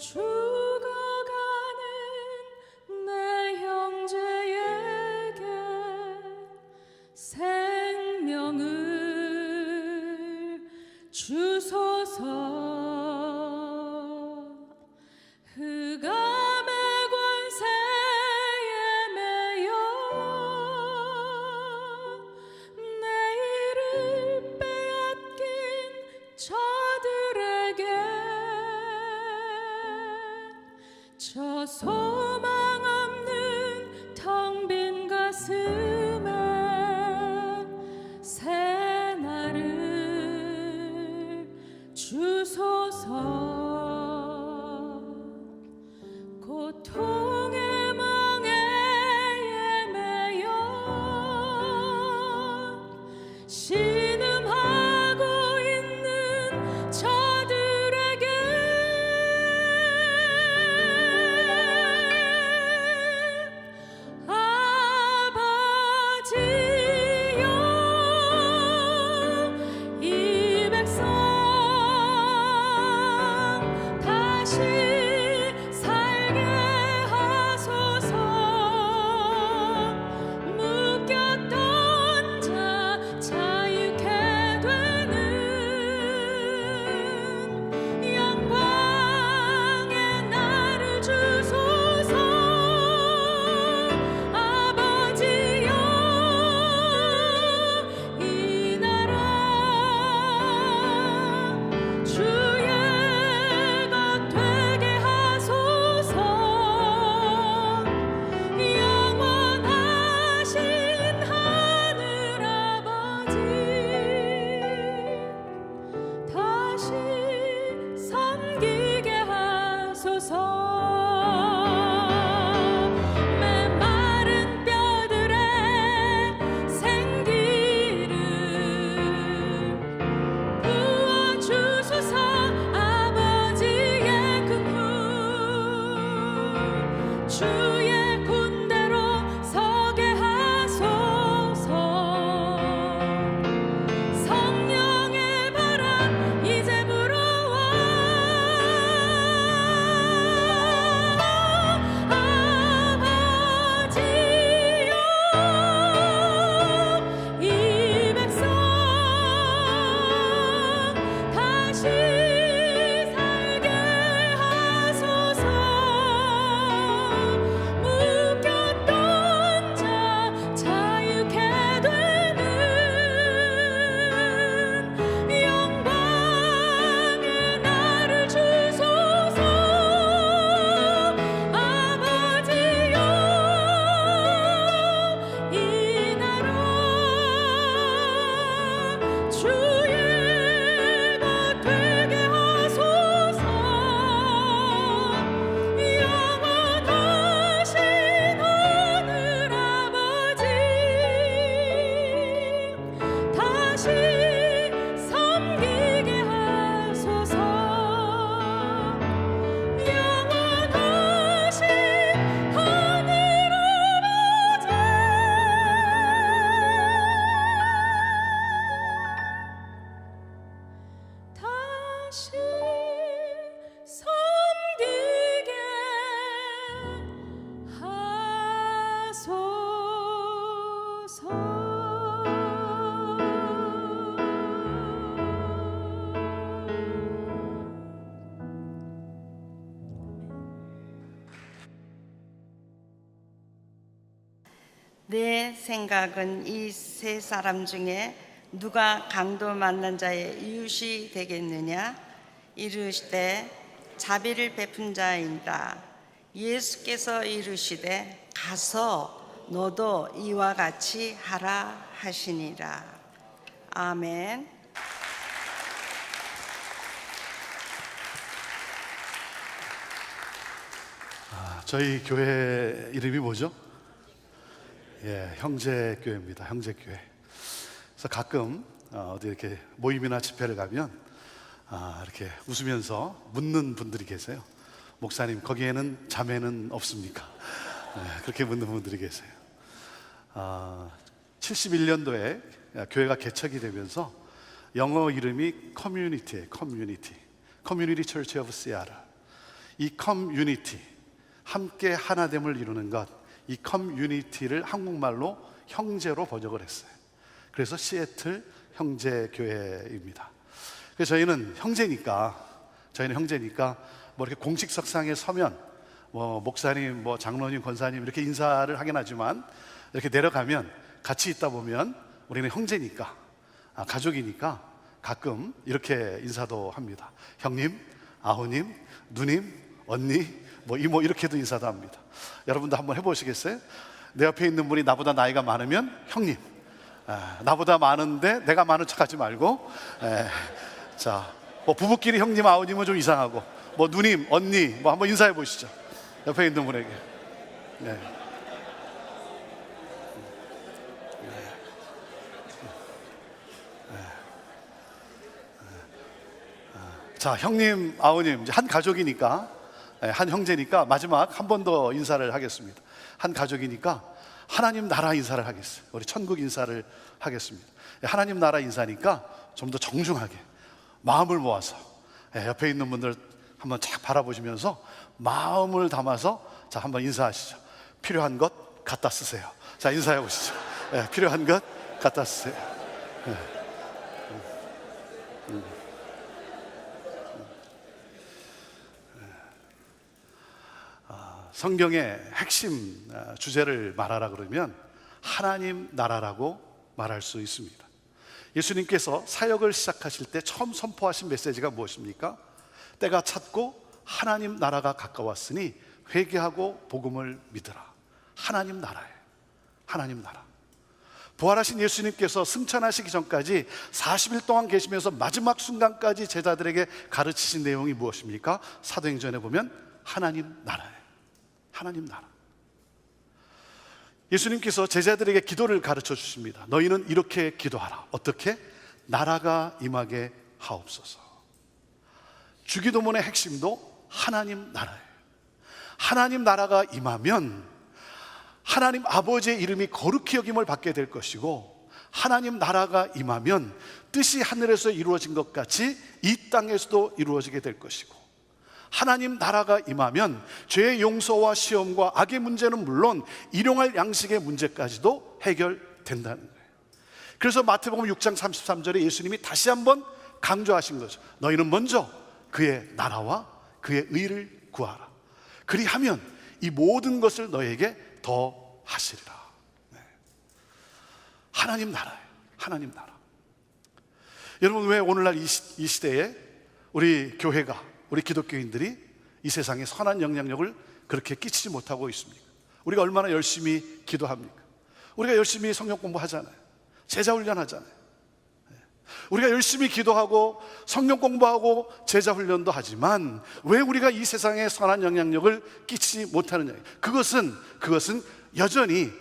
죽어가는 내 형제에게 생명을 주소서. 흑암의 권세에 매여 내일을 빼앗긴 저들에게 저 소망 없는 텅 빈 가슴에 새 날을 주소서. 고통의 멍에에 매여 신음하고 있는 저들에게 아버지여 이 백성 다시 내 생각은 이 세 사람 중에 누가 강도 만난 자의 이웃이 되겠느냐? 이르시되 자비를 베푼 자이다. 예수께서 이르시되 가서 너도 이와 같이 하라 하시니라. 아멘. 저희 교회 이름이 뭐죠? 형제교회입니다. 형제교회. 그래서 가끔 어디 이렇게 모임이나 집회를 가면 이렇게 웃으면서 묻는 분들이 계세요. 목사님, 거기에는 자매는 없습니까? 그렇게 묻는 분들이 계세요. 71년도에 교회가 개척이 되면서 영어 이름이 커뮤니티예요. 커뮤니티 처치 오브 시아라. 이 커뮤니티, 함께 하나됨을 이루는 것, 이 커뮤니티를 한국말로 형제로 번역을 했어요. 그래서 시애틀 형제교회입니다. 그래서 저희는 형제니까 뭐 이렇게 공식석상에 서면 뭐 목사님, 뭐 장로님, 권사님 이렇게 인사를 하긴 하지만 이렇게 내려가면 같이 있다 보면 우리는 형제니까, 가족이니까 가끔 이렇게 인사도 합니다. 형님, 아우님, 누님, 언니, 뭐 이모 이렇게도 인사도 합니다. 여러분도 한번 해보시겠어요? 내 옆에 있는 분이 나보다 나이가 많으면 형님, 나보다 많은데 내가 많은 척하지 말고, 자, 뭐 부부끼리 형님, 아우님은 좀 이상하고, 뭐 누님, 언니, 뭐 한번 인사해 보시죠. 옆에 있는 분에게. 네. 자, 형님, 아우님, 이제 한 가족이니까, 한 형제니까 마지막 한 번 더 인사를 하겠습니다. 한 가족이니까 하나님 나라 인사를 하겠어요. 우리 천국 인사를 하겠습니다. 하나님 나라 인사니까 좀 더 정중하게 마음을 모아서 옆에 있는 분들 한번 쫙 바라보시면서 마음을 담아서 자, 한번 인사하시죠. 필요한 것 갖다 쓰세요. 자, 인사해 보시죠. 필요한 것 갖다 쓰세요. 성경의 핵심 주제를 말하라 그러면 하나님 나라라고 말할 수 있습니다. 예수님께서 사역을 시작하실 때 처음 선포하신 메시지가 무엇입니까? 때가 찼고 하나님 나라가 가까웠으니 회개하고 복음을 믿으라. 하나님 나라예요. 하나님 나라. 부활하신 예수님께서 승천하시기 전까지 40일 동안 계시면서 마지막 순간까지 제자들에게 가르치신 내용이 무엇입니까? 사도행전에 보면 하나님 나라예요. 하나님 나라. 예수님께서 제자들에게 기도를 가르쳐 주십니다. 너희는 이렇게 기도하라. 어떻게? 나라가 임하게 하옵소서. 주기도문의 핵심도 하나님 나라예요. 하나님 나라가 임하면 하나님 아버지의 이름이 거룩히 여김을 받게 될 것이고, 하나님 나라가 임하면 뜻이 하늘에서 이루어진 것 같이 이 땅에서도 이루어지게 될 것이고, 하나님 나라가 임하면 죄의 용서와 시험과 악의 문제는 물론 일용할 양식의 문제까지도 해결된다는 거예요. 그래서 마태복음 6장 33절에 예수님이 다시 한번 강조하신 거죠. 너희는 먼저 그의 나라와 그의 의를 구하라. 그리하면 이 모든 것을 너에게 더 하시리라. 하나님 나라예요. 하나님 나라. 여러분, 왜 오늘날 이 시대에 우리 교회가, 우리 기독교인들이 이 세상에 선한 영향력을 그렇게 끼치지 못하고 있습니까? 우리가 얼마나 열심히 기도합니까? 우리가 열심히 성경 공부하잖아요. 제자 훈련하잖아요. 우리가 열심히 기도하고 성경 공부하고 제자 훈련도 하지만 왜 우리가 이 세상에 선한 영향력을 끼치지 못하느냐? 그것은 여전히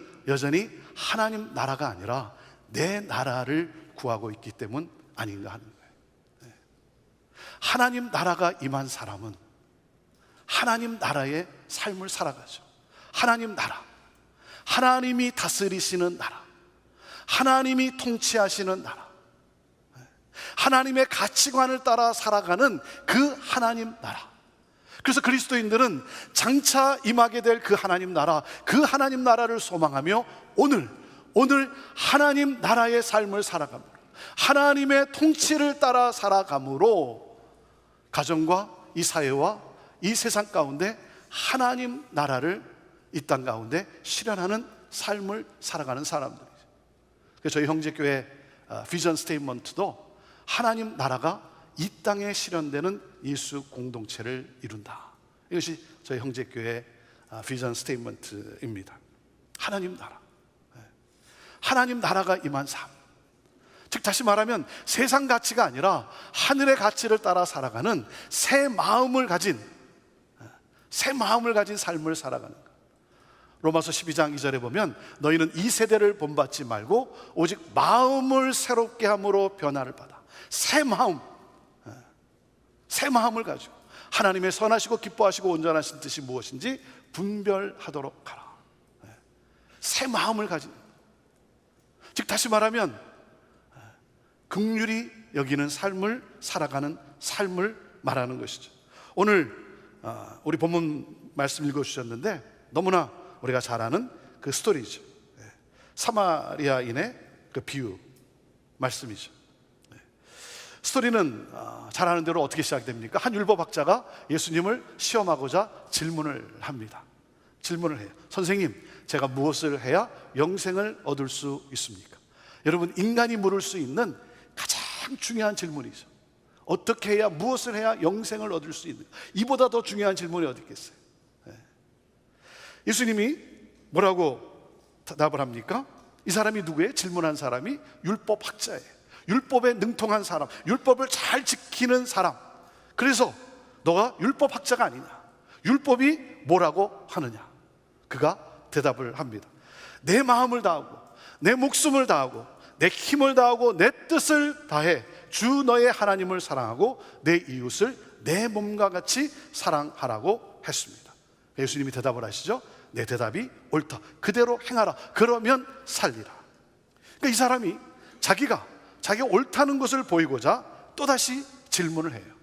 하나님 나라가 아니라 내 나라를 구하고 있기 때문 아닌가 하는 거예요. 하나님 나라가 임한 사람은 하나님 나라의 삶을 살아가죠. 하나님 나라, 하나님이 다스리시는 나라, 하나님이 통치하시는 나라, 하나님의 가치관을 따라 살아가는 그 하나님 나라. 그래서 그리스도인들은 장차 임하게 될 그 하나님 나라, 그 하나님 나라를 소망하며 오늘 하나님 나라의 삶을 살아갑니다. 하나님의 통치를 따라 살아감으로 가정과 이 사회와 이 세상 가운데 하나님 나라를 이 땅 가운데 실현하는 삶을 살아가는 사람들이죠. 그래서 저희 형제교회 비전 스테이트먼트도 하나님 나라가 이 땅에 실현되는 예수 공동체를 이룬다. 이것이 저희 형제교회 비전 스테이트먼트입니다. 하나님 나라, 하나님 나라가 임한 삶. 즉 다시 말하면 세상 가치가 아니라 하늘의 가치를 따라 살아가는 새 마음을 가진 삶을 살아가는 것. 로마서 12장 2절에 보면 너희는 이 세대를 본받지 말고 오직 마음을 새롭게 함으로 변화를 받아 새 마음을 가지고 하나님의 선하시고 기뻐하시고 온전하신 뜻이 무엇인지 분별하도록 하라. 새 마음을 가진, 즉 다시 말하면 긍휼히 여기는 삶을 살아가는 삶을 말하는 것이죠. 오늘 우리 본문 말씀 읽어주셨는데 너무나 우리가 잘 아는 그 스토리죠. 사마리아인의 그 비유 말씀이죠. 스토리는 잘 아는 대로 어떻게 시작됩니까? 한 율법학자가 예수님을 시험하고자 질문을 합니다. 질문을 해요. 선생님, 제가 무엇을 해야 영생을 얻을 수 있습니까? 여러분, 인간이 물을 수 있는 가장 중요한 질문이죠. 어떻게 해야, 무엇을 해야 영생을 얻을 수 있는가? 이보다 더 중요한 질문이 어디 있겠어요? 예수님이 뭐라고 답을 합니까? 이 사람이 누구예요? 질문한 사람이 율법학자예요. 율법에 능통한 사람, 율법을 잘 지키는 사람. 그래서 너가 율법학자가 아니냐, 율법이 뭐라고 하느냐? 그가 대답을 합니다. 내 마음을 다하고 내 목숨을 다하고 내 힘을 다하고 내 뜻을 다해 주 너의 하나님을 사랑하고 내 이웃을 내 몸과 같이 사랑하라고 했습니다. 예수님이 대답을 하시죠. 내 대답이 옳다, 그대로 행하라, 그러면 살리라. 그러니까 이 사람이 자기가 옳다는 것을 보이고자 또다시 질문을 해요.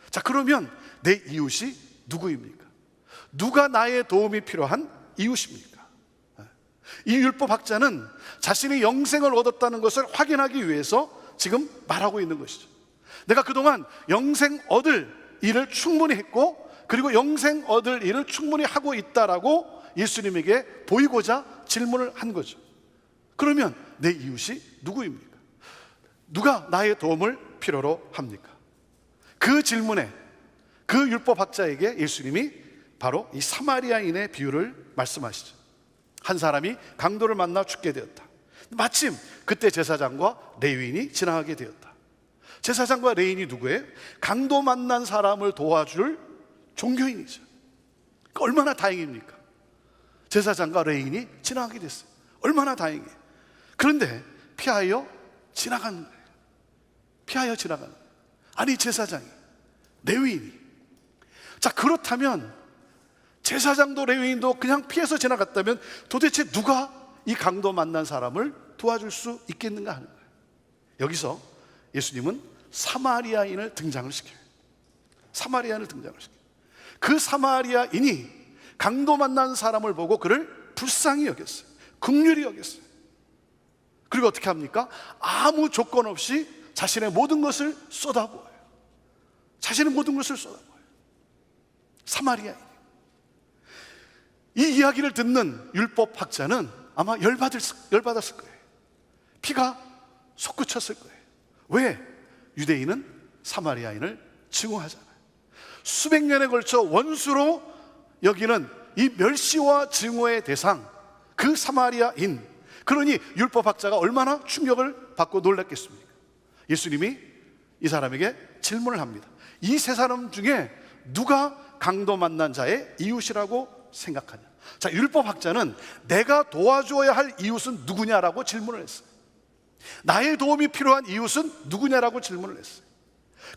자, 그러면 내 이웃이 누구입니까? 누가 나의 도움이 필요한 이웃입니까? 이 율법학자는 자신이 영생을 얻었다는 것을 확인하기 위해서 지금 말하고 있는 것이죠. 내가 그동안 영생 얻을 일을 충분히 했고, 그리고 영생 얻을 일을 충분히 하고 있다라고 예수님에게 보이고자 질문을 한 거죠. 그러면 내 이웃이 누구입니까? 누가 나의 도움을 필요로 합니까? 그 질문에 그 율법학자에게 예수님이 바로 이 사마리아인의 비유를 말씀하시죠. 한 사람이 강도를 만나 죽게 되었다. 마침 그때 제사장과 레위인이 지나가게 되었다. 제사장과 레위인이 누구예요? 강도 만난 사람을 도와줄 종교인이죠. 얼마나 다행입니까? 제사장과 레위인이 지나가게 됐어요. 얼마나 다행이에요. 그런데 피하여 지나가는 거예요. 피하여 지나가는 거예요. 아니, 제사장이, 레위인이. 자, 그렇다면 제사장도 레위인도 그냥 피해서 지나갔다면 도대체 누가 이 강도 만난 사람을 도와줄 수 있겠는가 하는 거예요. 여기서 예수님은 사마리아인을 등장을 시켜요. 사마리아인을 등장을 시켜요. 그 사마리아인이 강도 만난 사람을 보고 그를 불쌍히 여겼어요. 긍휼히 여겼어요. 그리고 어떻게 합니까? 아무 조건 없이 자신의 모든 것을 쏟아부어요. 자신의 모든 것을 쏟아부어요. 사마리아인. 이 이야기를 듣는 율법학자는 아마 열받았을 거예요. 피가 솟구쳤을 거예요. 왜? 유대인은 사마리아인을 증오하잖아요. 수백 년에 걸쳐 원수로 여기는 이 멸시와 증오의 대상, 그 사마리아인. 그러니 율법학자가 얼마나 충격을 받고 놀랐겠습니까? 예수님이 이 사람에게 질문을 합니다. 이 세 사람 중에 누가 강도 만난 자의 이웃이라고 생각하냐? 자, 율법학자는 내가 도와줘야 할 이웃은 누구냐라고 질문을 했어요. 나의 도움이 필요한 이웃은 누구냐라고 질문을 했어요.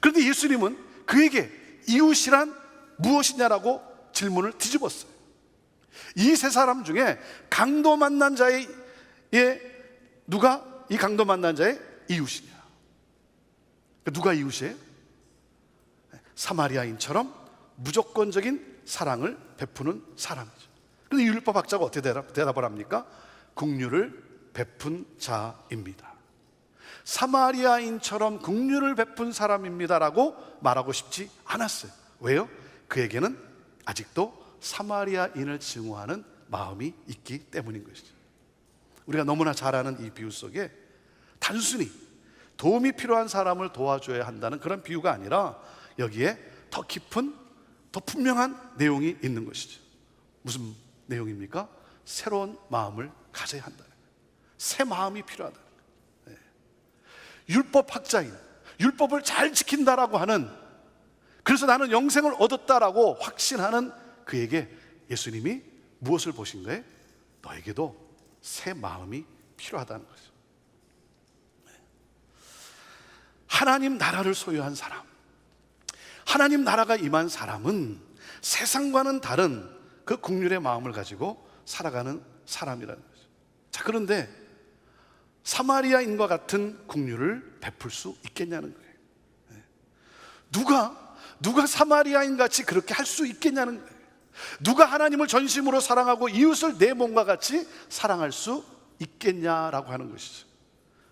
그런데 예수님은 그에게 이웃이란 무엇이냐라고 질문을 뒤집었어요. 이 세 사람 중에 강도 만난 자의 누가 이 강도 만난 자의 이웃이냐? 누가 이웃이에요? 사마리아인처럼 무조건적인 사랑을 베푸는 사람이죠. 그런데 율법학자가 어떻게 대답을 합니까? 긍휼을 베푼 자입니다. 사마리아인처럼 긍휼을 베푼 사람입니다라고 말하고 싶지 않았어요. 왜요? 그에게는 아직도 사마리아인을 증오하는 마음이 있기 때문인 것이죠. 우리가 너무나 잘 아는 이 비유 속에 단순히 도움이 필요한 사람을 도와줘야 한다는 그런 비유가 아니라 여기에 더 깊은, 더 분명한 내용이 있는 것이죠. 무슨 내용입니까? 새로운 마음을 가져야 한다는 거예요. 새 마음이 필요하다는 거예요. 율법학자인, 율법을 잘 지킨다라고 하는, 그래서 나는 영생을 얻었다라고 확신하는 그에게 예수님이 무엇을 보신 거예요? 너에게도 새 마음이 필요하다는 거죠. 하나님 나라를 소유한 사람, 하나님 나라가 임한 사람은 세상과는 다른 그 긍휼의 마음을 가지고 살아가는 사람이라는 거죠. 자, 그런데 사마리아인과 같은 긍휼을 베풀 수 있겠냐는 거예요. 누가 누가 사마리아인 같이 그렇게 할 수 있겠냐는 거예요. 누가 하나님을 전심으로 사랑하고 이웃을 내 몸과 같이 사랑할 수 있겠냐라고 하는 것이죠.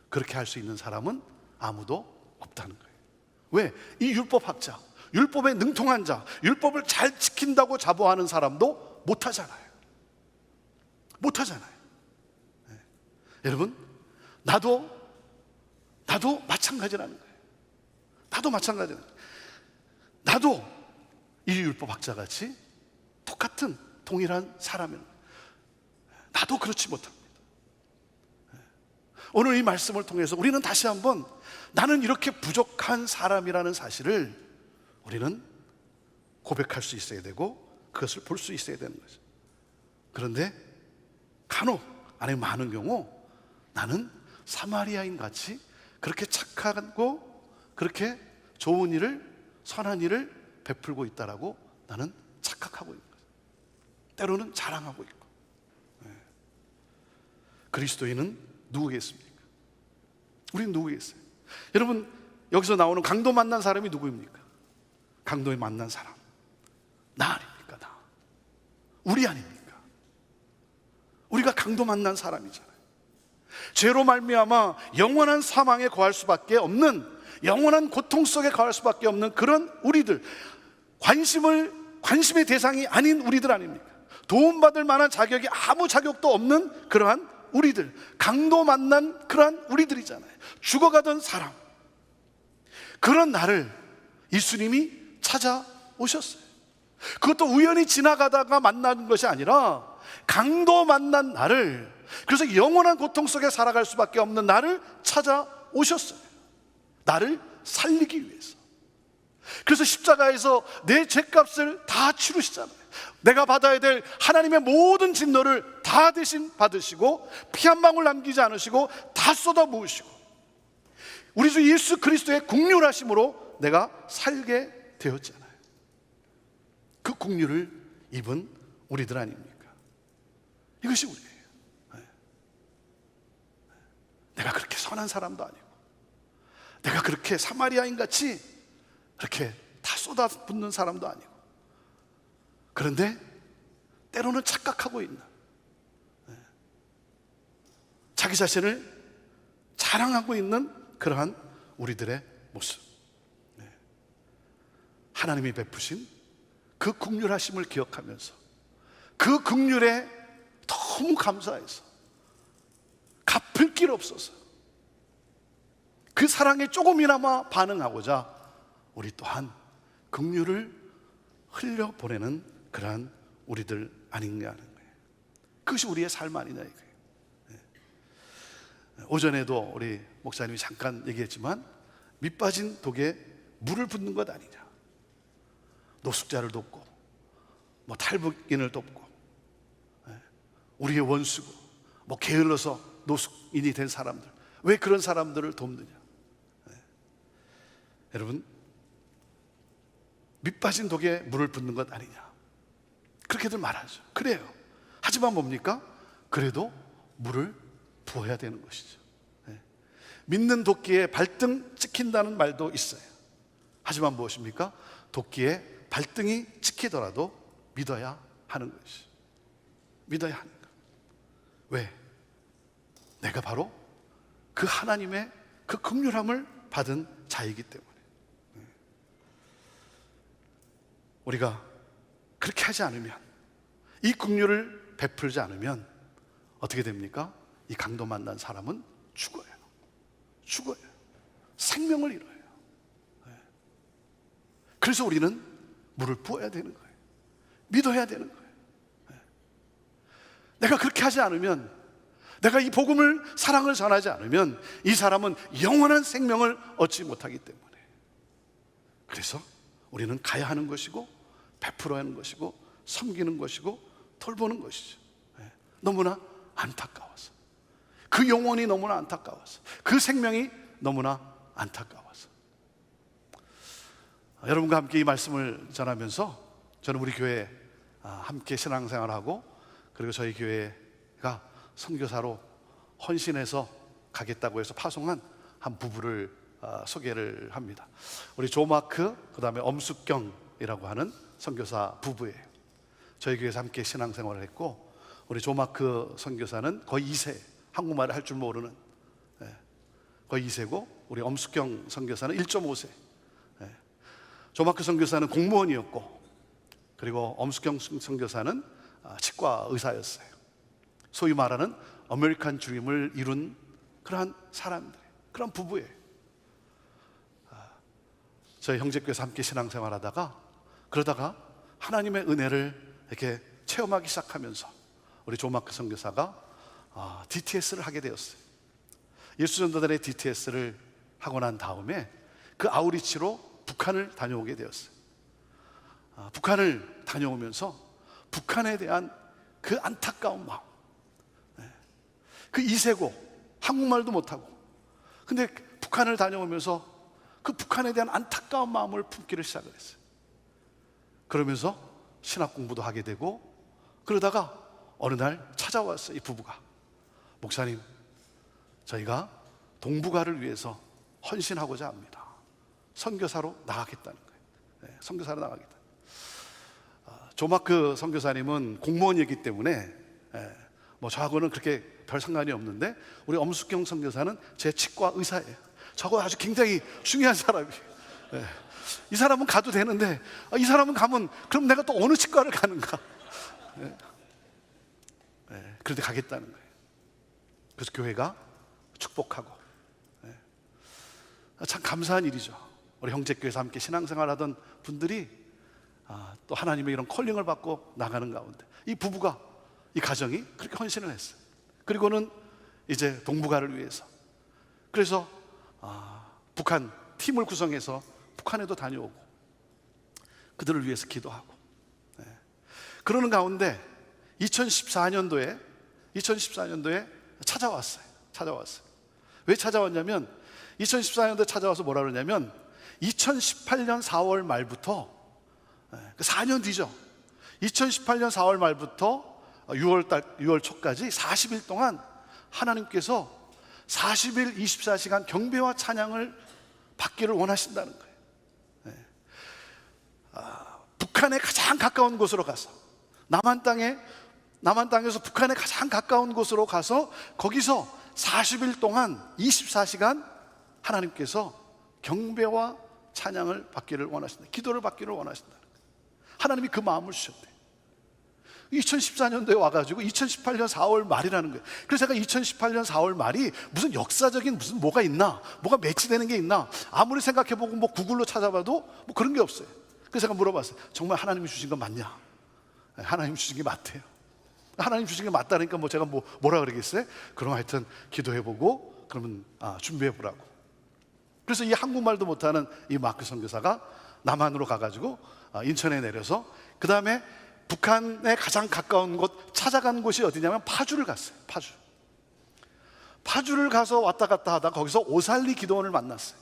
그렇게 할 수 있는 사람은 아무도 없다는 거예요. 왜? 이 율법학자, 율법에 능통한 자, 율법을 잘 지킨다고 자부하는 사람도 못하잖아요. 못하잖아요. 네. 여러분, 나도 마찬가지라는 거예요. 나도 마찬가지라는 거예요. 나도 이 율법학자 같이 똑같은 동일한 사람이에요. 나도 그렇지 못합니다. 오늘 이 말씀을 통해서 우리는 다시 한번 나는 이렇게 부족한 사람이라는 사실을 우리는 고백할 수 있어야 되고 그것을 볼 수 있어야 되는 거죠. 그런데 간혹 아니면 많은 경우 나는 사마리아인 같이 그렇게 착하고 그렇게 좋은 일을, 선한 일을 베풀고 있다라고 나는 착각하고 있는 거죠. 때로는 자랑하고 있고. 그리스도인은 누구겠습니까? 우리는 누구겠어요? 여러분, 여기서 나오는 강도 만난 사람이 누구입니까? 강도에 만난 사람, 나 아닙니까? 나. 우리 아닙니까? 우리가 강도 만난 사람이잖아요. 죄로 말미암아 영원한 사망에 거할 수밖에 없는, 영원한 고통 속에 거할 수밖에 없는 그런 우리들, 관심의 대상이 아닌 우리들 아닙니까? 도움받을 만한 자격이 아무 자격도 없는 그러한 우리들, 강도 만난 그러한 우리들이잖아요. 죽어가던 사람, 그런 나를 예수님이 찾아오셨어요. 그것도 우연히 지나가다가 만난 것이 아니라 강도 만난 나를, 그래서 영원한 고통 속에 살아갈 수밖에 없는 나를 찾아오셨어요. 나를 살리기 위해서. 그래서 십자가에서 내 죄값을 다 치르시잖아요. 내가 받아야 될 하나님의 모든 진노를 다 대신 받으시고 피 한 방울 남기지 않으시고 다 쏟아 부으시고 우리 주 예수 그리스도의 국률하심으로 내가 살게 되었잖아요. 그 국률을 입은 우리들 아닙니까? 이것이 우리예요. 내가 그렇게 선한 사람도 아니고 내가 그렇게 사마리아인 같이 그렇게 다 쏟아붓는 사람도 아니고, 그런데 때로는 착각하고 있는, 자기 자신을 자랑하고 있는 그러한 우리들의 모습. 하나님이 베푸신 그 긍휼하심을 기억하면서 그 긍휼에 너무 감사해서 갚을 길 없어서 그 사랑에 조금이나마 반응하고자 우리 또한 긍휼을 흘려보내는 그러한 우리들 아닌가 하는 거예요. 그것이 우리의 삶 아니냐 이거예요. 오전에도 우리 목사님이 잠깐 얘기했지만 밑빠진 독에 물을 붓는 것 아니냐. 노숙자를 돕고 뭐 탈북인을 돕고 우리의 원수고 뭐 게을러서 노숙인이 된 사람들, 왜 그런 사람들을 돕느냐. 여러분, 밑빠진 독에 물을 붓는 것 아니냐, 그렇게들 말하죠. 그래요. 하지만 뭡니까? 그래도 물을 부어야 되는 것이죠. 믿는 도끼에 발등 찍힌다는 말도 있어요. 하지만 무엇입니까? 도끼에 발등이 찍히더라도 믿어야 하는 것이죠. 믿어야 하는 것. 왜? 내가 바로 그 하나님의 그 긍휼함을 받은 자이기 때문에. 우리가 그렇게 하지 않으면, 이 긍휼을 베풀지 않으면 어떻게 됩니까? 이 강도 만난 사람은 죽어요. 죽어요. 생명을 잃어요. 그래서 우리는 물을 부어야 되는 거예요. 믿어야 되는 거예요. 내가 그렇게 하지 않으면, 내가 이 복음을, 사랑을 전하지 않으면 이 사람은 영원한 생명을 얻지 못하기 때문에. 그래서 우리는 가야 하는 것이고 베풀어야 하는 것이고 섬기는 것이고 돌보는 것이죠. 너무나 안타까워서, 그 영혼이 너무나 안타까워서, 그 생명이 너무나 안타까워서. 여러분과 함께 이 말씀을 전하면서 저는 우리 교회 함께 신앙생활하고, 그리고 저희 교회가 선교사로 헌신해서 가겠다고 해서 파송한 한 부부를 소개를 합니다. 우리 조마크, 그 다음에 엄숙경이라고 하는 선교사 부부예요. 저희 교회에서 함께 신앙생활을 했고, 우리 조마크 선교사는 거의 2세, 한국말을 할 줄 모르는 거의 2세고, 우리 엄숙경 선교사는 1.5세. 조마크 선교사는 공무원이었고, 그리고 엄숙경 선교사는 치과 의사였어요. 소위 말하는 아메리칸 드림을 이룬 그러한 사람들, 그런 부부예요. 저희 형제교회에서 함께 신앙생활하다가, 그러다가 하나님의 은혜를 이렇게 체험하기 시작하면서 우리 조마크 선교사가 DTS를 하게 되었어요. 예수전도단의 DTS를 하고 난 다음에 그 아우리치로 북한을 다녀오게 되었어요. 북한을 다녀오면서 북한에 대한 그 안타까운 마음, 그 이세고 한국말도 못하고, 근데 북한을 다녀오면서 그 북한에 대한 안타까운 마음을 품기를 시작을 했어요. 그러면서 신학 공부도 하게 되고, 그러다가 어느 날 찾아왔어요. 이 부부가, 목사님, 저희가 동북아를 위해서 헌신하고자 합니다. 선교사로 나가겠다는 거예요. 선교사로 나가겠다. 조마크 선교사님은 공무원이기 때문에 뭐 저하고는 그렇게 별 상관이 없는데, 우리 엄숙경 선교사는 제 치과 의사예요. 저거 아주 굉장히 중요한 사람이에요. 이 사람은 가도 되는데, 이 사람은 가면 그럼 내가 또 어느 치과를 가는가? 그런데 가겠다는 거예요. 그래서 교회가 축복하고, 참 감사한 일이죠. 우리 형제교회에서 함께 신앙생활하던 분들이 또 하나님의 이런 콜링을 받고 나가는 가운데 이 부부가, 이 가정이 그렇게 헌신을 했어요. 그리고는 이제 동북아를 위해서, 그래서 북한 팀을 구성해서 북한에도 다녀오고 그들을 위해서 기도하고, 그러는 가운데 2014년도에 찾아왔어요. 왜 찾아왔냐면, 2014년도에 찾아와서 뭐라 그러냐면, 2018년 4월 말부터 4년 뒤죠. 2018년 4월 말부터 6월 초까지 40일 동안 하나님께서 40일 24시간 경배와 찬양을 받기를 원하신다는 거예요. 북한에 가장 가까운 곳으로 가서, 남한 땅에서 북한에 가장 가까운 곳으로 가서 거기서 40일 동안 24시간 하나님께서 경배와 찬양을 받기를 원하신다. 기도를 받기를 원하신다. 하나님이 그 마음을 주셨대. 2014년도에 와가지고 2018년 4월 말이라는 거예요. 그래서 제가 2018년 4월 말이 무슨 역사적인 무슨 뭐가 있나, 뭐가 매치되는 게 있나, 아무리 생각해보고 뭐 구글로 찾아봐도 뭐 그런 게 없어요. 그래서 제가 물어봤어요. 정말 하나님이 주신 건 맞냐? 하나님 주신 게 맞대요. 하나님 주신 게 맞다니까 뭐 제가 뭐라 그러겠어요? 그럼 하여튼 기도해보고 그러면 준비해보라고. 그래서 이 한국말도 못하는 이 마크 선교사가 남한으로 가가지고 인천에 내려서, 그 다음에 북한에 가장 가까운 곳 찾아간 곳이 어디냐면 파주를 갔어요. 파주를 가서 왔다 갔다 하다가 거기서 오살리 기도원을 만났어요.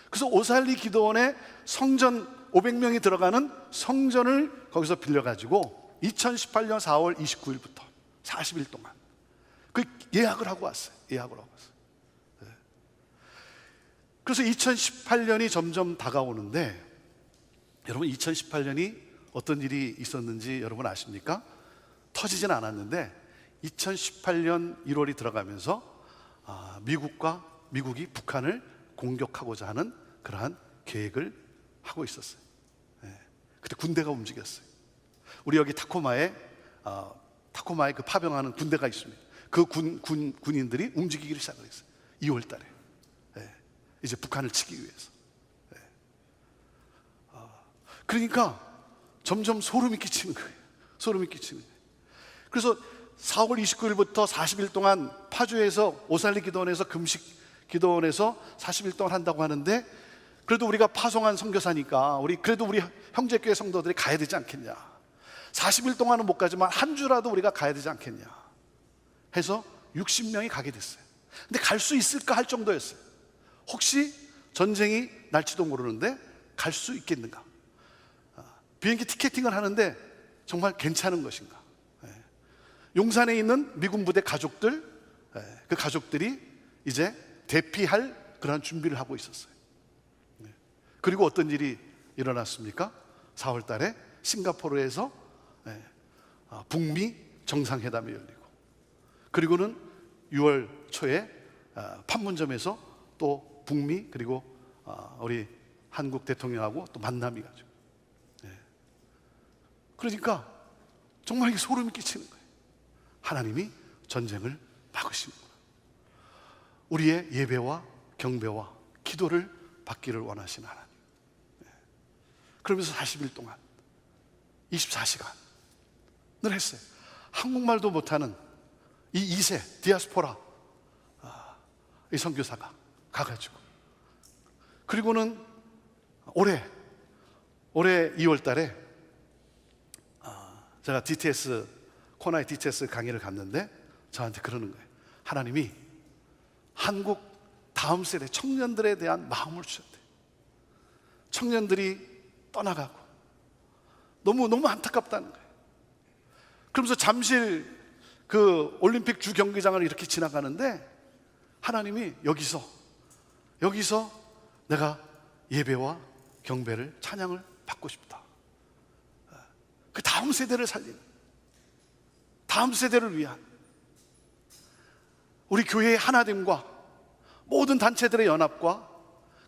그래서 오살리 기도원에 성전 500명이 들어가는 성전을 거기서 빌려가지고 2018년 4월 29일부터 40일 동안 그 예약을 하고 왔어요. 그래서 2018년이 점점 다가오는데, 여러분 2018년이 어떤 일이 있었는지 여러분 아십니까? 터지진 않았는데 2018년 1월이 들어가면서 미국이 북한을 공격하고자 하는 그러한 계획을 하고 있었어요. 그때 군대가 움직였어요. 우리 여기 타코마에 그 파병하는 군대가 있습니다. 그 군인들이 움직이기를 시작을 했어요. 2월 달에 이제 북한을 치기 위해서. 그러니까 점점 소름이 끼치는 거예요. 그래서 4월 29일부터 40일 동안 파주에서 오살리 기도원에서 금식 기도원에서 40일 동안 한다고 하는데, 그래도 우리가 파송한 선교사니까 그래도 우리 형제교회 성도들이 가야 되지 않겠냐. 40일 동안은 못 가지만 한 주라도 우리가 가야 되지 않겠냐 해서 60명이 가게 됐어요. 근데 갈 수 있을까 할 정도였어요. 혹시 전쟁이 날지도 모르는데 갈 수 있겠는가? 비행기 티켓팅을 하는데 정말 괜찮은 것인가? 용산에 있는 미군 부대 가족들, 그 가족들이 이제 대피할 그러한 준비를 하고 있었어요. 그리고 어떤 일이 일어났습니까? 4월 달에 싱가포르에서 북미 정상회담이 열리고, 그리고는 6월 초에 판문점에서 또 북미 그리고 우리 한국 대통령하고 또 만남이 가지고, 그러니까 정말 이게 소름이 끼치는 거예요. 하나님이 전쟁을 막으시는 거예요. 우리의 예배와 경배와 기도를 받기를 원하시는 하나님. 그러면서 40일 동안 24시간을 했어요. 한국말도 못하는 이 2세 디아스포라 이 선교사가 가가지고, 그리고는 올해 2월 달에 제가 DTS 코나의 DTS 강의를 갔는데 저한테 그러는 거예요. 하나님이 한국 다음 세대 청년들에 대한 마음을 주셨대. 청년들이 떠나가고 너무 안타깝다는 거예요. 그러면서 잠실 그 올림픽 주 경기장을 이렇게 지나가는데 하나님이 여기서 내가 예배와 경배를 찬양을 받고 싶다. 그 다음 세대를 살리는, 다음 세대를 위한 우리 교회의 하나됨과 모든 단체들의 연합과,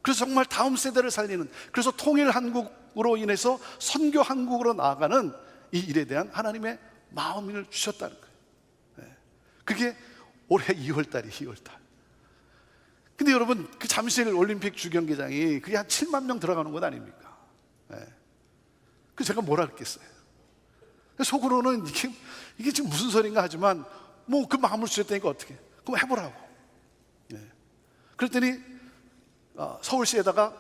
그래서 정말 다음 세대를 살리는, 그래서 통일 한국으로 인해서 선교 한국으로 나아가는 이 일에 대한 하나님의 마음을 주셨다는 거예요. 그게 올해 2월 달이에요. 2월 달. 근데 여러분, 그 잠실 올림픽 주경기장이 그게 한 7만 명 들어가는 곳 아닙니까? 그 제가 뭐라 그랬겠어요? 속으로는 이게 지금 무슨 소린가 하지만 뭐 그 마음을 주셨다니까 어떻게, 그럼 해보라고. 그랬더니 서울시에다가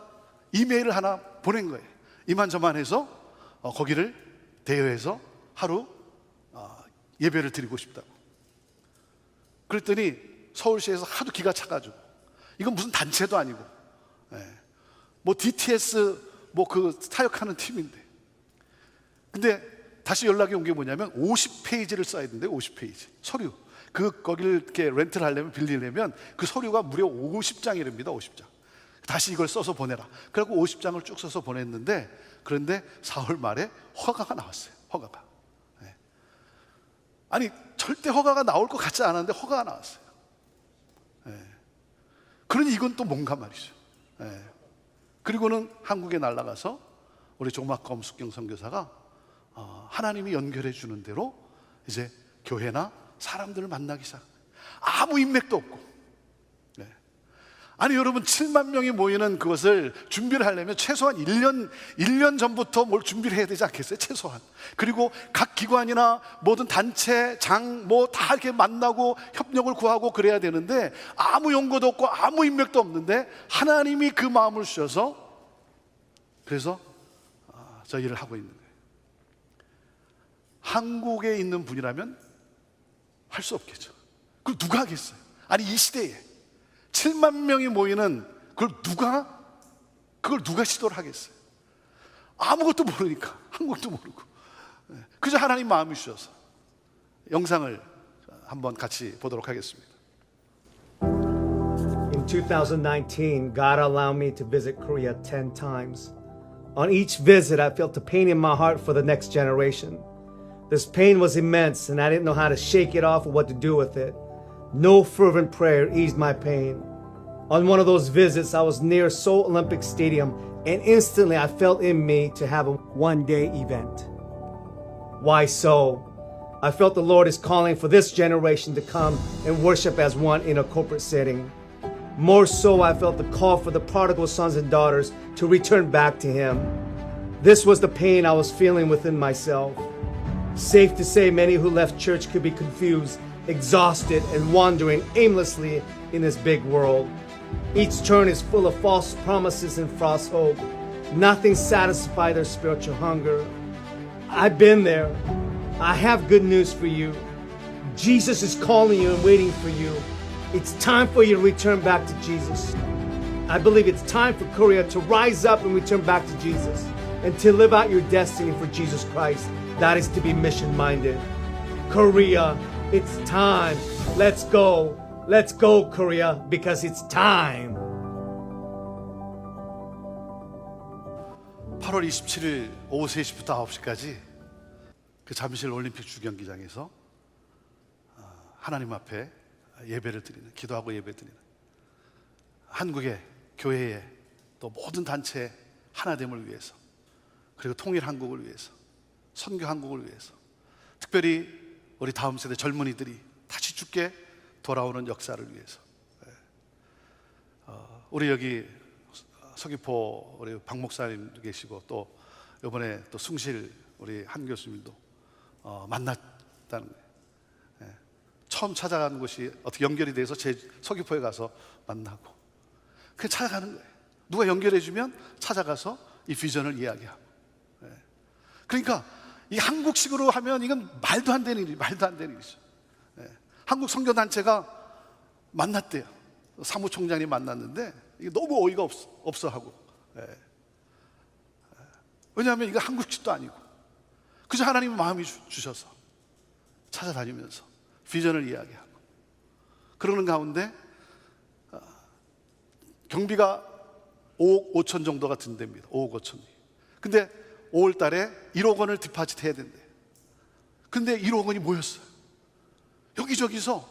이메일을 하나 보낸 거예요. 이만저만 해서 거기를 대여해서 하루 예배를 드리고 싶다고. 그랬더니 서울시에서 하도 기가 차가지고, 이건 무슨 단체도 아니고 뭐 DTS 뭐 그 타역하는 팀인데, 근데 다시 연락이 온 게 뭐냐면 50페이지를 써야 된대요. 50페이지 서류. 거기를 이렇게 렌트를 하려면, 빌리려면 그 서류가 무려 50장이랍니다. 50장. 다시 이걸 써서 보내라. 그래갖고 50장을 쭉 써서 보냈는데, 그런데 4월 말에 허가가 나왔어요. 허가가. 아니 절대 허가가 나올 것 같지 않았는데 허가가 나왔어요. 그러니 이건 또 뭔가 말이죠. 그리고는 한국에 날아가서 우리 조막검 숙경 선교사가 하나님이 연결해 주는 대로 이제 교회나 사람들을 만나기 시작. 아무 인맥도 없고. 아니 여러분, 7만 명이 모이는 그것을 준비를 하려면 최소한 1년 전부터 뭘 준비를 해야 되지 않겠어요? 최소한. 그리고 각 기관이나 모든 단체, 장 뭐 다 이렇게 만나고 협력을 구하고 그래야 되는데 아무 연고도 없고 아무 인맥도 없는데 하나님이 그 마음을 주셔서 그래서 저 일을 하고 있는 거예요. 한국에 있는 분이라면 할 수 없겠죠. 그걸 누가 하겠어요? 아니 이 시대에 7만 명이 모이는 그걸 누가 시도를 하겠어요? 아무것도 모르니까, 한국도 모르고. 그저 하나님 마음이 주셔서. 영상을 한번 같이 보도록 하겠습니다. In 2019, God allowed me to visit Korea 10 times. On each visit, I felt a pain in my heart for the next generation. This pain was immense, and I didn't know how to shake it off or what to do with it. No fervent prayer eased my pain. On one of those visits, I was near Seoul Olympic Stadium, and instantly I felt in me to have a one-day event. Why so? I felt the Lord is calling for this generation to come and worship as one in a corporate setting. More so, I felt the call for the prodigal sons and daughters to return back to Him. This was the pain I was feeling within myself. Safe to say, many who left church could be confused, exhausted, and wandering aimlessly in this big world. Each turn is full of false promises and false hope. Nothing satisfies their spiritual hunger. I've been there. I have good news for you. Jesus is calling you and waiting for you. It's time for you to return back to Jesus. I believe it's time for Korea to rise up and return back to Jesus and to live out your destiny for Jesus Christ. That is to be mission-minded. Korea, it's time. Let's go. Let's go, Korea, because it's time. 8월 27일 오후 3시부터 9시까지 그 잠실 올림픽 주경기장에서 하나님 앞에 예배를 드리는, 기도하고 예배 드리는, 한국의 교회의 또 모든 단체의 하나됨을 위해서, 그리고 통일 한국을 위해서, 선교 한국을 위해서, 특별히 우리 다음 세대 젊은이들이 다시 주께 돌아오는 역사를 위해서, 우리 여기 서귀포 우리 박 목사님도 계시고, 또 이번에 또 숭실 우리 한 교수님도 만났다는 거예요. 처음 찾아가는 곳이 어떻게 연결이 돼서 제 서귀포에 가서 만나고, 그냥 찾아가는 거예요. 누가 연결해주면 찾아가서 이 비전을 이야기하고. 그러니까 이 한국식으로 하면 이건 말도 안 되는 일이, 말도 안 되는 일이죠. 한국 선교단체가 만났대요. 사무총장이 만났는데 이게 너무 어이가 없어 하고. 왜냐하면 이거 한국식도 아니고, 그저 하나님의 마음이 주셔서 찾아다니면서 비전을 이야기하고, 그러는 가운데 경비가 5억 5천 정도가 든답니다. 5억 5천이. 근데 5월 달에 1억 원을 디파짓 해야 된대. 근데 1억 원이 모였어요. 여기저기서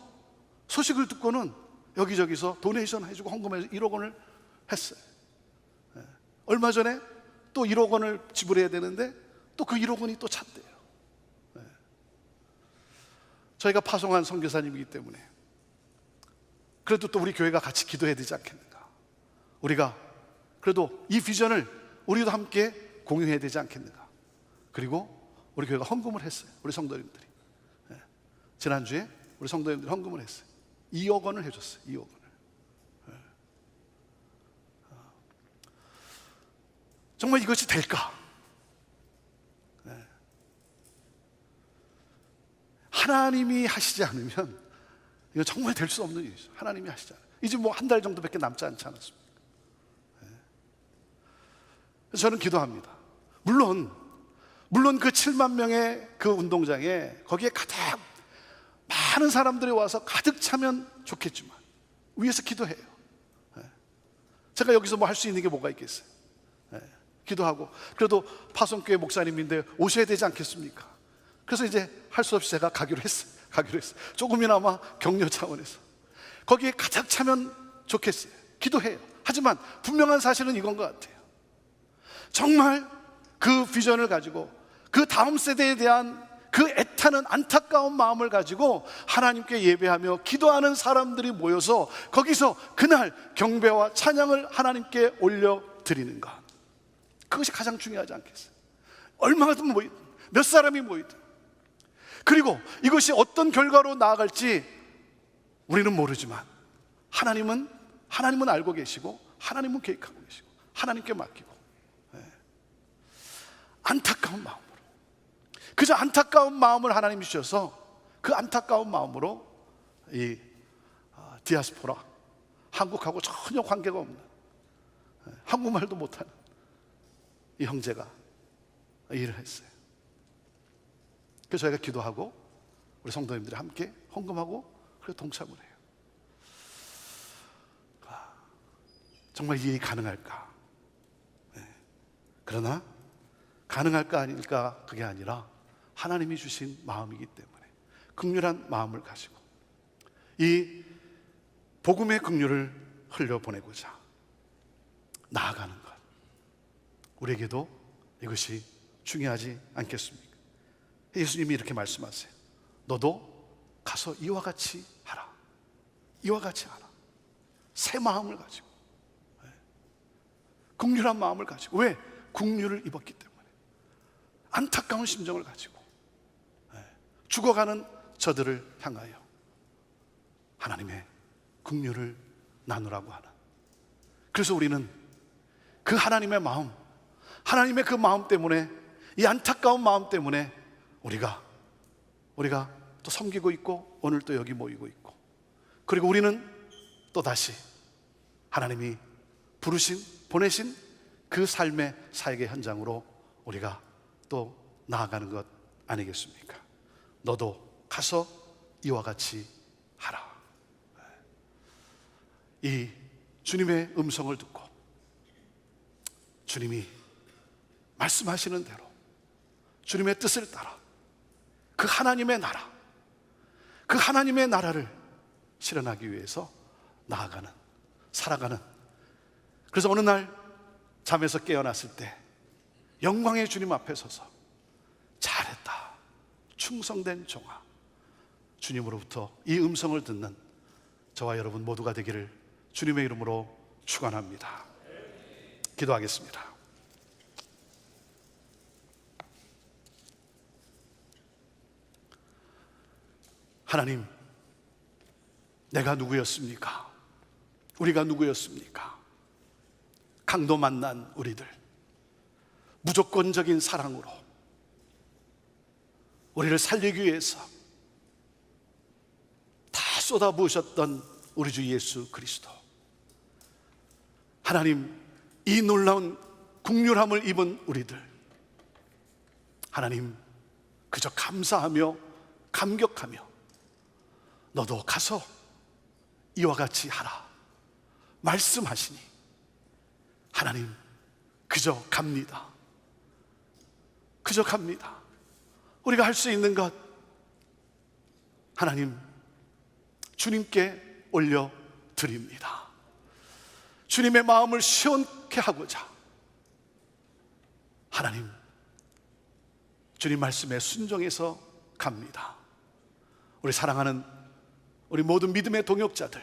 소식을 듣고는 여기저기서 도네이션 해주고 헌금해서 1억 원을 했어요. 얼마 전에 또 1억 원을 지불해야 되는데 또 그 1억 원이 또 찼대요. 저희가 파송한 선교사님이기 때문에 그래도 또 우리 교회가 같이 기도해야 되지 않겠는가. 우리가 그래도 이 비전을 우리도 함께 공유해야 되지 않겠는가. 그리고 우리 교회가 헌금을 했어요. 우리 성도님들이 지난주에 우리 성도님들이 헌금을 했어요. 2억 원을 해줬어요. 2억 원을. 정말 이것이 될까? 하나님이 하시지 않으면 이건 정말 될 수 없는 일이죠. 하나님이 하시지 않아요. 이제 뭐 한 달 정도밖에 남지 않지 않았습니까? 저는 기도합니다. 물론 그 7만 명의 그 운동장에 거기에 가득 많은 사람들이 와서 가득 차면 좋겠지만 위에서 기도해요. 제가 여기서 뭐 할 수 있는 게 뭐가 있겠어요? 기도하고, 그래도 파송교회 목사님인데 오셔야 되지 않겠습니까? 그래서 이제 할 수 없이 제가 가기로 했어요. 조금이나마 격려 차원에서 거기에 가득 차면 좋겠어요. 기도해요. 하지만 분명한 사실은 이건 것 같아요. 정말 그 비전을 가지고 그 다음 세대에 대한 그 애타는 안타까운 마음을 가지고 하나님께 예배하며 기도하는 사람들이 모여서 거기서 그날 경배와 찬양을 하나님께 올려드리는 것, 그것이 가장 중요하지 않겠어요? 얼마든 모이든, 몇 사람이 모이든. 그리고 이것이 어떤 결과로 나아갈지 우리는 모르지만 하나님은 알고 계시고, 하나님은 계획하고 계시고, 하나님께 맡기고, 안타까운 마음으로, 그저 안타까운 마음을 하나님이 주셔서 그 안타까운 마음으로 이 디아스포라, 한국하고 전혀 관계가 없는, 한국말도 못하는 이 형제가 일을 했어요. 그래서 저희가 기도하고 우리 성도님들이 함께 헌금하고 그리고 동참을 해요. 정말 이 일이 가능할까? 그러나 가능할까 아닐까, 그게 아니라 하나님이 주신 마음이기 때문에 긍휼한 마음을 가지고 이 복음의 긍휼을 흘려보내고자 나아가는 것, 우리에게도 이것이 중요하지 않겠습니까? 예수님이 이렇게 말씀하세요. 너도 가서 이와 같이 하라. 이와 같이 하라. 새 마음을 가지고, 긍휼한 마음을 가지고. 왜? 긍휼을 입었기 때문에. 안타까운 심정을 가지고 죽어가는 저들을 향하여 하나님의 긍휼을 나누라고 하는. 그래서 우리는 그 하나님의 마음, 하나님의 그 마음 때문에, 이 안타까운 마음 때문에 우리가 또 섬기고 있고, 오늘 또 여기 모이고 있고, 그리고 우리는 또 다시 하나님이 보내신 그 삶의 사역의 현장으로 우리가 또 나아가는 것 아니겠습니까? 너도 가서 이와 같이 하라. 이 주님의 음성을 듣고 주님이 말씀하시는 대로 주님의 뜻을 따라 그 하나님의 나라, 그 하나님의 나라를 실현하기 위해서 나아가는, 살아가는. 그래서 어느 날 잠에서 깨어났을 때 영광의 주님 앞에 서서 잘했다, 충성된 종아, 주님으로부터 이 음성을 듣는 저와 여러분 모두가 되기를 주님의 이름으로 축원합니다. 기도하겠습니다. 하나님, 내가 누구였습니까? 우리가 누구였습니까? 강도 만난 우리들, 무조건적인 사랑으로 우리를 살리기 위해서 다 쏟아부으셨던 우리 주 예수 그리스도. 하나님, 이 놀라운 국률함을 입은 우리들, 하나님, 그저 감사하며 감격하며 너도 가서 이와 같이 하라 말씀하시니 하나님, 그저 갑니다. 그저 갑니다. 우리가 할 수 있는 것, 하나님, 주님께 올려드립니다. 주님의 마음을 시원케 하고자 하나님, 주님 말씀에 순종해서 갑니다. 우리 사랑하는 우리 모든 믿음의 동역자들,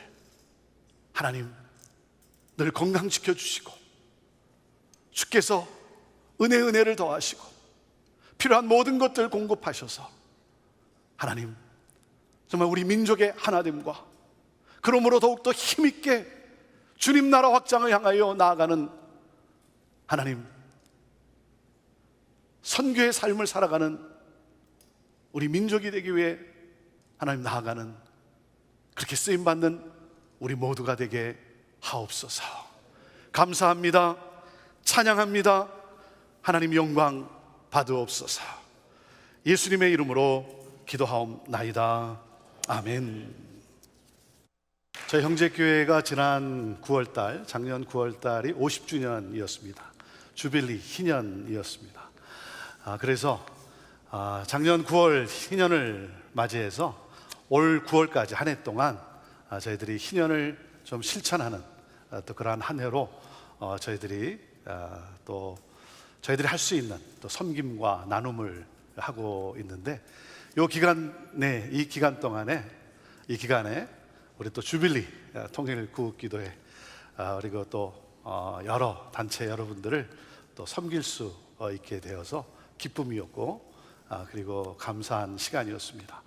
하나님, 늘 건강지켜 주시고 주께서 은혜를 더하시고 필요한 모든 것들 공급하셔서 하나님, 정말 우리 민족의 하나됨과 그러므로 더욱더 힘있게 주님 나라 확장을 향하여 나아가는 하나님, 선교의 삶을 살아가는 우리 민족이 되기 위해 하나님 나아가는, 그렇게 쓰임받는 우리 모두가 되게 하옵소서. 감사합니다. 찬양합니다. 하나님 영광 받으옵소서. 예수님의 이름으로 기도하옵나이다. 아멘. 저희 형제교회가 지난 9월달, 작년 9월달이 50주년이었습니다. 주빌리 희년이었습니다. 그래서 작년 9월 희년을 맞이해서 올 9월까지 한 해 동안 저희들이 희년을 좀 실천하는 또 그러한 한 해로 저희들이 또 저희들이 할 수 있는 또 섬김과 나눔을 하고 있는데, 이 기간 동안에 이 기간에 우리 또 주빌리 통일 구국기도회 그리고 또 여러 단체 여러분들을 또 섬길 수 있게 되어서 기쁨이었고 그리고 감사한 시간이었습니다.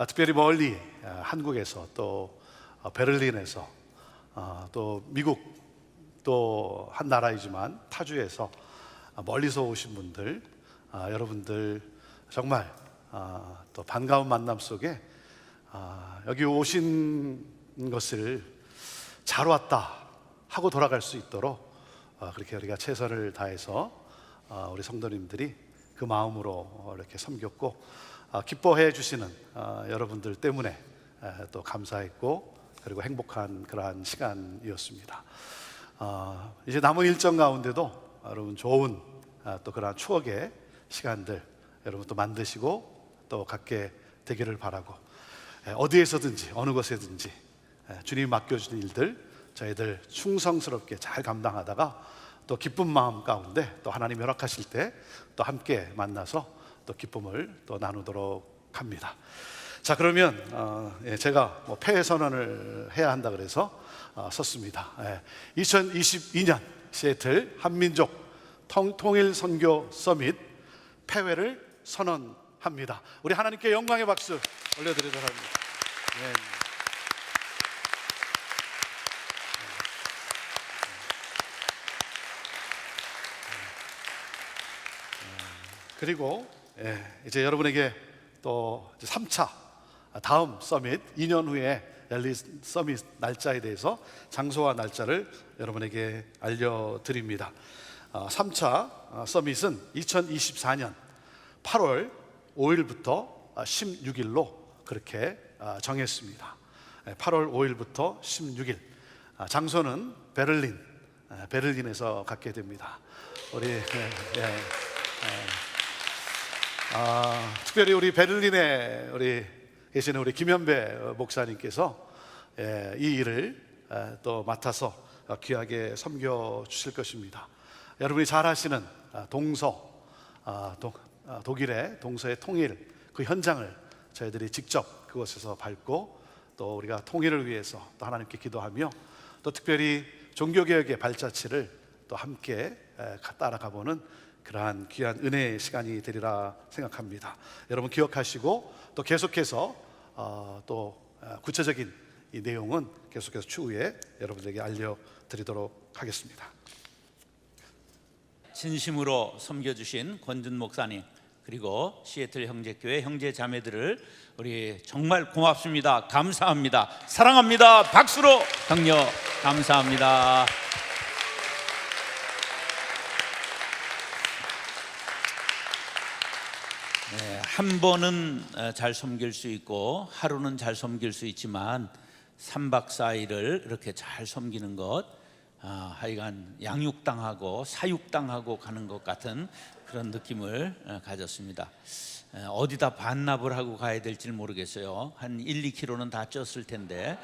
특별히 멀리 한국에서 또 베를린에서 또 미국 또 한 나라이지만 타주에서 멀리서 오신 분들, 여러분들 정말 또 반가운 만남 속에 여기 오신 것을 잘 왔다 하고 돌아갈 수 있도록 그렇게 우리가 최선을 다해서 우리 성도님들이 그 마음으로 이렇게 섬겼고, 기뻐해 주시는 여러분들 때문에 또 감사했고 그리고 행복한 그러한 시간이었습니다. 이제 남은 일정 가운데도 여러분 좋은 또 그러한 추억의 시간들 여러분 또 만드시고 또 갖게 되기를 바라고, 어디에서든지 어느 곳에든지 주님이 맡겨주는 일들 저희들 충성스럽게 잘 감당하다가 또 기쁜 마음 가운데 또 하나님 허락하실 때 또 함께 만나서 또 기쁨을 또 나누도록 합니다. 자, 그러면 제가 폐회 선언을 해야 한다 그래서 섰습니다. 2022년 시애틀 한민족 통일 선교 서밋 폐회를 선언합니다. 우리 하나님께 영광의 박수 올려드리도록 합니다. 네. 그리고 이제 여러분에게 또 3차 다음 서밋 2년 후에 열릴 서밋 날짜에 대해서 장소와 날짜를 여러분에게 알려드립니다. 3차 서밋은 2024년 8월 5일부터 16일로 그렇게 정했습니다. 8월 5일부터 16일, 장소는 베를린에서 갖게 됩니다. 우리 특별히 우리 베를린에 계시는 우리 김현배 목사님께서 이 일을 또 맡아서 귀하게 섬겨 주실 것입니다. 여러분이 잘 아시는 독일의 동서의 통일 그 현장을 저희들이 직접 그곳에서 밟고 또 우리가 통일을 위해서 또 하나님께 기도하며 또 특별히 종교개혁의 발자취를 또 함께 따라가보는 그러한 귀한 은혜의 시간이 되리라 생각합니다. 여러분 기억하시고 또 계속해서 또 구체적인 이 내용은 계속해서 추후에 여러분들에게 알려드리도록 하겠습니다. 진심으로 섬겨주신 권준 목사님 그리고 시애틀 형제교회 형제 자매들을 우리 정말 고맙습니다. 감사합니다. 사랑합니다. 박수로 격려 감사합니다. 한 번은 잘 섬길 수 있고 하루는 잘 섬길 수 있지만 3박 4일을 이렇게 잘 섬기는 것 하여간 양육당하고 사육당하고 가는 것 같은 그런 느낌을 가졌습니다. 어디다 반납을 하고 가야 될지 모르겠어요. 한 1, 2kg는 다 쪘을 텐데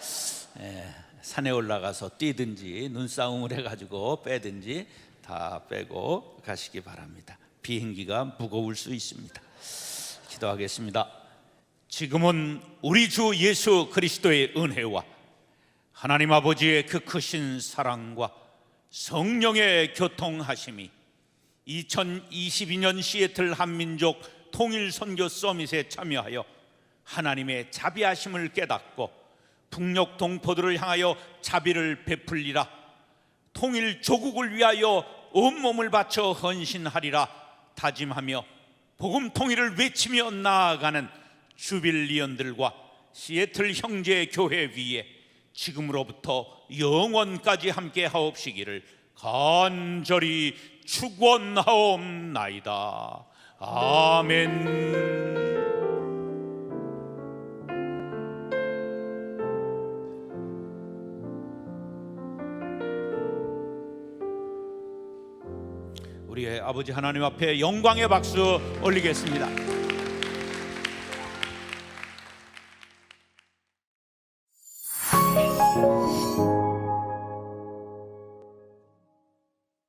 산에 올라가서 뛰든지 눈싸움을 해가지고 빼든지 다 빼고 가시기 바랍니다. 비행기가 무거울 수 있습니다. 기도하겠습니다. 지금은 우리 주 예수 그리스도의 은혜와 하나님 아버지의 그 크신 사랑과 성령의 교통하심이 2022년 시애틀 한민족 통일 선교 서밋에 참여하여 하나님의 자비하심을 깨닫고 북녘 동포들을 향하여 자비를 베풀리라, 통일 조국을 위하여 온몸을 바쳐 헌신하리라 다짐하며 복음 통일을 외치며 나아가는 주빌리언들과 시애틀 형제 교회 위에 지금으로부터 영원까지 함께 하옵시기를 간절히 축원하옵나이다. 아멘. 우리의 아버지 하나님 앞에 영광의 박수 올리겠습니다.